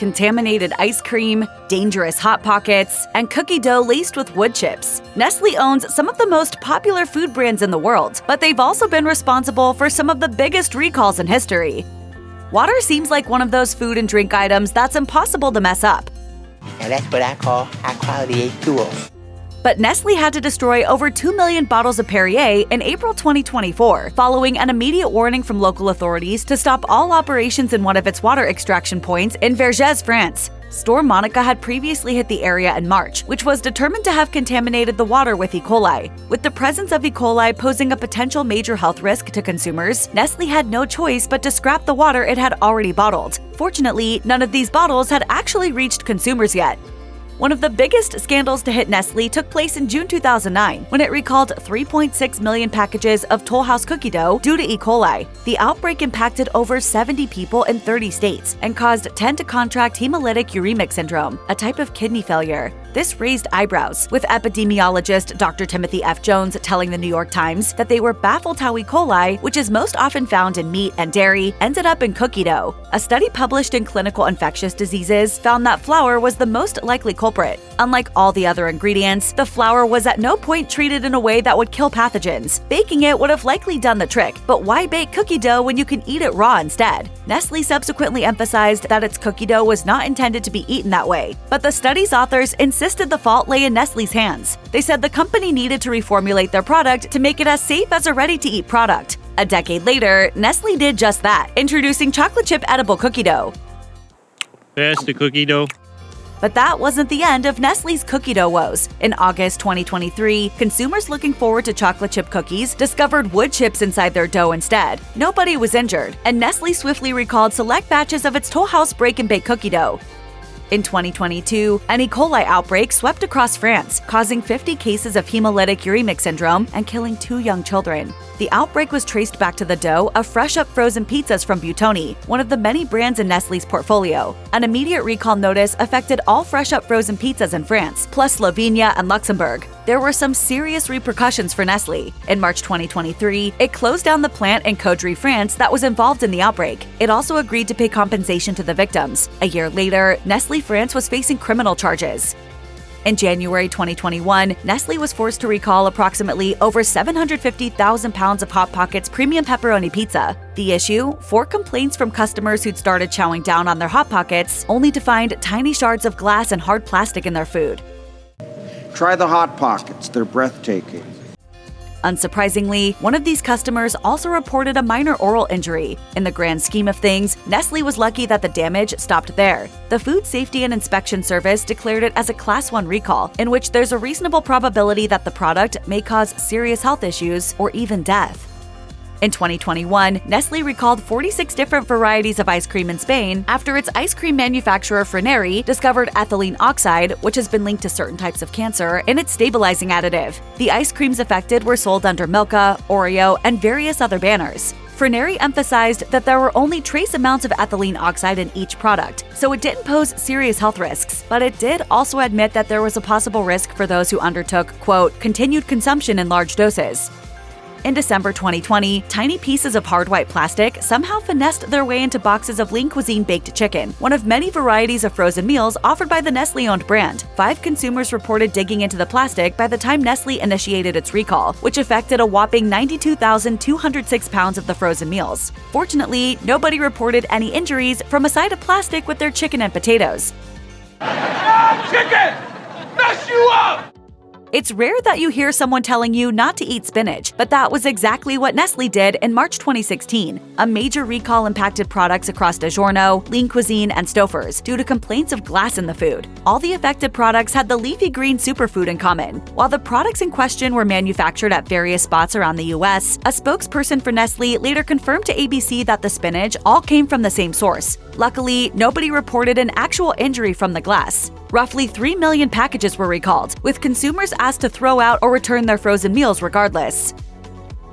contaminated ice cream, dangerous Hot Pockets, and cookie dough laced with wood chips. Nestle owns some of the most popular food brands in the world, but they've also been responsible for some of the biggest recalls in history. Water seems like one of those food and drink items that's impossible to mess up. And that's what I call high-quality H2O. But Nestle had to destroy over 2 million bottles of Perrier in April 2024, following an immediate warning from local authorities to stop all operations in one of its water extraction points in Vergès, France. Storm Monica had previously hit the area in March, which was determined to have contaminated the water with E. coli. With the presence of E. coli posing a potential major health risk to consumers, Nestle had no choice but to scrap the water it had already bottled. Fortunately, none of these bottles had actually reached consumers yet. One of the biggest scandals to hit Nestle took place in June 2009, when it recalled 3.6 million packages of Toll House cookie dough due to E. coli. The outbreak impacted over 70 people in 30 states and caused 10 to contract hemolytic uremic syndrome, a type of kidney failure. This raised eyebrows, with epidemiologist Dr. Timothy F. Jones telling the New York Times that they were baffled how E. coli, which is most often found in meat and dairy, ended up in cookie dough. A study published in Clinical Infectious Diseases found that flour was the most likely culprit. Unlike all the other ingredients, the flour was at no point treated in a way that would kill pathogens. Baking it would have likely done the trick, but why bake cookie dough when you can eat it raw instead? Nestle subsequently emphasized that its cookie dough was not intended to be eaten that way, but the study's authors insisted the fault lay in Nestle's hands. They said the company needed to reformulate their product to make it as safe as a ready-to-eat product. A decade later, Nestle did just that, introducing chocolate chip edible cookie dough. Pass the cookie dough. But that wasn't the end of Nestle's cookie dough woes. In August 2023, consumers looking forward to chocolate chip cookies discovered wood chips inside their dough instead. Nobody was injured, and Nestle swiftly recalled select batches of its Toll House Break and Bake cookie dough. In 2022, an E. coli outbreak swept across France, causing 50 cases of hemolytic uremic syndrome and killing 2 young children. The outbreak was traced back to the dough of Fraîch'Up frozen pizzas from Buitoni, one of the many brands in Nestle's portfolio. An immediate recall notice affected all Fraîch'Up frozen pizzas in France, plus Slovenia and Luxembourg. There were some serious repercussions for Nestle. In March 2023, it closed down the plant in Caudry, France that was involved in the outbreak. It also agreed to pay compensation to the victims. A year later, Nestle France was facing criminal charges. In January 2021, Nestle was forced to recall approximately over 750,000 pounds of Hot Pockets premium pepperoni pizza. The issue? 4 complaints from customers who'd started chowing down on their Hot Pockets, only to find tiny shards of glass and hard plastic in their food. Try the Hot Pockets, they're breathtaking. Unsurprisingly, one of these customers also reported a minor oral injury. In the grand scheme of things, Nestle was lucky that the damage stopped there. The Food Safety and Inspection Service declared it as a Class 1 recall, in which there's a reasonable probability that the product may cause serious health issues or even death. In 2021, Nestle recalled 46 different varieties of ice cream in Spain after its ice cream manufacturer Frenary discovered ethylene oxide, which has been linked to certain types of cancer, in its stabilizing additive. The ice creams affected were sold under Milka, Oreo, and various other banners. Frenary emphasized that there were only trace amounts of ethylene oxide in each product, so it didn't pose serious health risks, but it did also admit that there was a possible risk for those who undertook, quote, continued consumption in large doses. In December 2020, tiny pieces of hard white plastic somehow finessed their way into boxes of Lean Cuisine baked chicken, one of many varieties of frozen meals offered by the Nestle-owned brand. 5 consumers reported digging into the plastic by the time Nestle initiated its recall, which affected a whopping 92,206 pounds of the frozen meals. Fortunately, nobody reported any injuries from a side of plastic with their chicken and potatoes. Chicken! Mess you up! It's rare that you hear someone telling you not to eat spinach, but that was exactly what Nestle did in March 2016. A major recall impacted products across DiGiorno, Lean Cuisine, and Stouffer's due to complaints of glass in the food. All the affected products had the leafy green superfood in common. While the products in question were manufactured at various spots around the US, a spokesperson for Nestle later confirmed to ABC that the spinach all came from the same source. Luckily, nobody reported an actual injury from the glass. Roughly 3 million packages were recalled, with consumers asked to throw out or return their frozen meals regardless.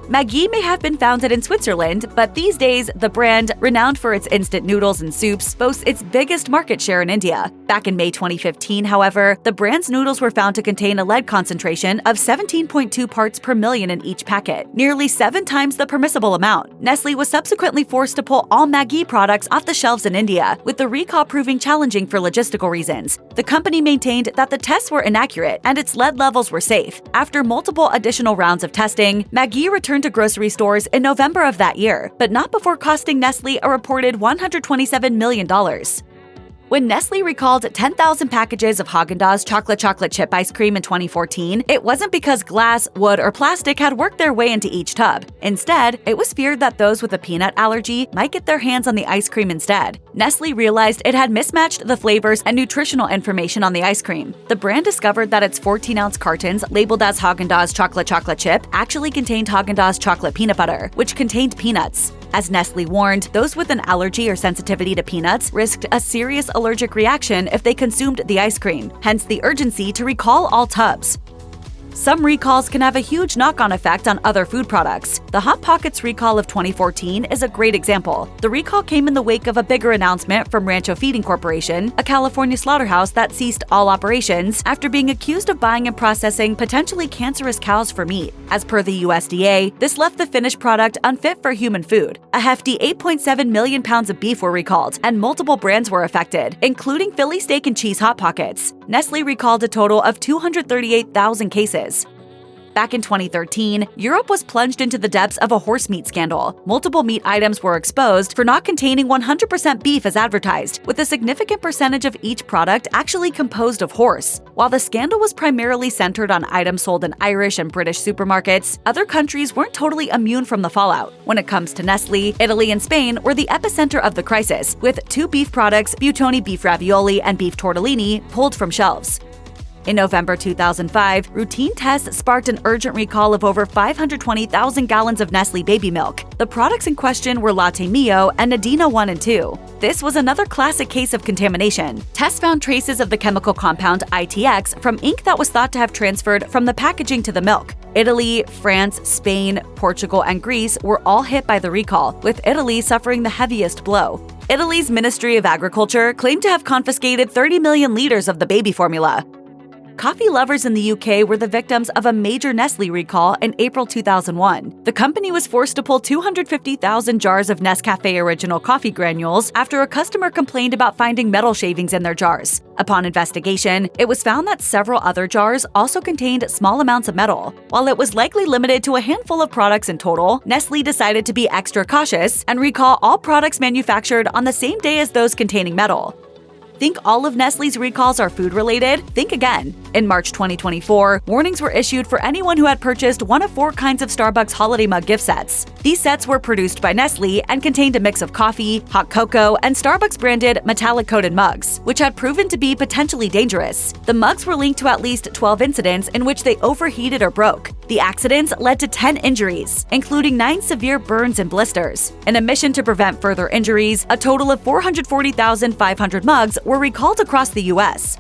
Maggi may have been founded in Switzerland, but these days, the brand, renowned for its instant noodles and soups, boasts its biggest market share in India. Back in May 2015, however, the brand's noodles were found to contain a lead concentration of 17.2 parts per million in each packet, nearly 7 times the permissible amount. Nestle was subsequently forced to pull all Maggi products off the shelves in India, with the recall proving challenging for logistical reasons. The company maintained that the tests were inaccurate and its lead levels were safe. After multiple additional rounds of testing, Maggi returned to grocery stores in November of that year, but not before costing Nestle a reported $127 million. When Nestle recalled 10,000 packages of Häagen-Dazs chocolate chip ice cream in 2014, it wasn't because glass, wood, or plastic had worked their way into each tub. Instead, it was feared that those with a peanut allergy might get their hands on the ice cream instead. Nestle realized it had mismatched the flavors and nutritional information on the ice cream. The brand discovered that its 14-ounce cartons, labeled as Häagen-Dazs chocolate chip, actually contained Häagen-Dazs chocolate peanut butter, which contained peanuts. As Nestle warned, those with an allergy or sensitivity to peanuts risked a serious allergic reaction if they consumed the ice cream, hence the urgency to recall all tubs. Some recalls can have a huge knock-on effect on other food products. The Hot Pockets recall of 2014 is a great example. The recall came in the wake of a bigger announcement from Rancho Feeding Corporation, a California slaughterhouse that ceased all operations after being accused of buying and processing potentially cancerous cows for meat. As per the USDA, this left the finished product unfit for human food. A hefty 8.7 million pounds of beef were recalled, and multiple brands were affected, including Philly Steak and Cheese Hot Pockets. Nestle recalled a total of 238,000 cases. Back in 2013, Europe was plunged into the depths of a horse meat scandal. Multiple meat items were exposed for not containing 100% beef as advertised, with a significant percentage of each product actually composed of horse. While the scandal was primarily centered on items sold in Irish and British supermarkets, other countries weren't totally immune from the fallout. When it comes to Nestle, Italy and Spain were the epicenter of the crisis, with 2 beef products, Buitoni beef ravioli and beef tortellini, pulled from shelves. In November 2005, routine tests sparked an urgent recall of over 520,000 gallons of Nestle baby milk. The products in question were Latte Mio and Nidina 1 and 2. This was another classic case of contamination. Tests found traces of the chemical compound ITX from ink that was thought to have transferred from the packaging to the milk. Italy, France, Spain, Portugal, and Greece were all hit by the recall, with Italy suffering the heaviest blow. Italy's Ministry of Agriculture claimed to have confiscated 30 million liters of the baby formula. Coffee lovers in the UK were the victims of a major Nestle recall in April 2001. The company was forced to pull 250,000 jars of Nescafé original coffee granules after a customer complained about finding metal shavings in their jars. Upon investigation, it was found that several other jars also contained small amounts of metal. While it was likely limited to a handful of products in total, Nestle decided to be extra cautious and recall all products manufactured on the same day as those containing metal. Think all of Nestle's recalls are food-related? Think again. In March 2024, warnings were issued for anyone who had purchased one of 4 kinds of Starbucks holiday mug gift sets. These sets were produced by Nestle and contained a mix of coffee, hot cocoa, and Starbucks-branded metallic-coated mugs, which had proven to be potentially dangerous. The mugs were linked to at least 12 incidents in which they overheated or broke. The accidents led to 10 injuries, including 9 severe burns and blisters. In a mission to prevent further injuries, a total of 440,500 mugs were recalled across the U.S.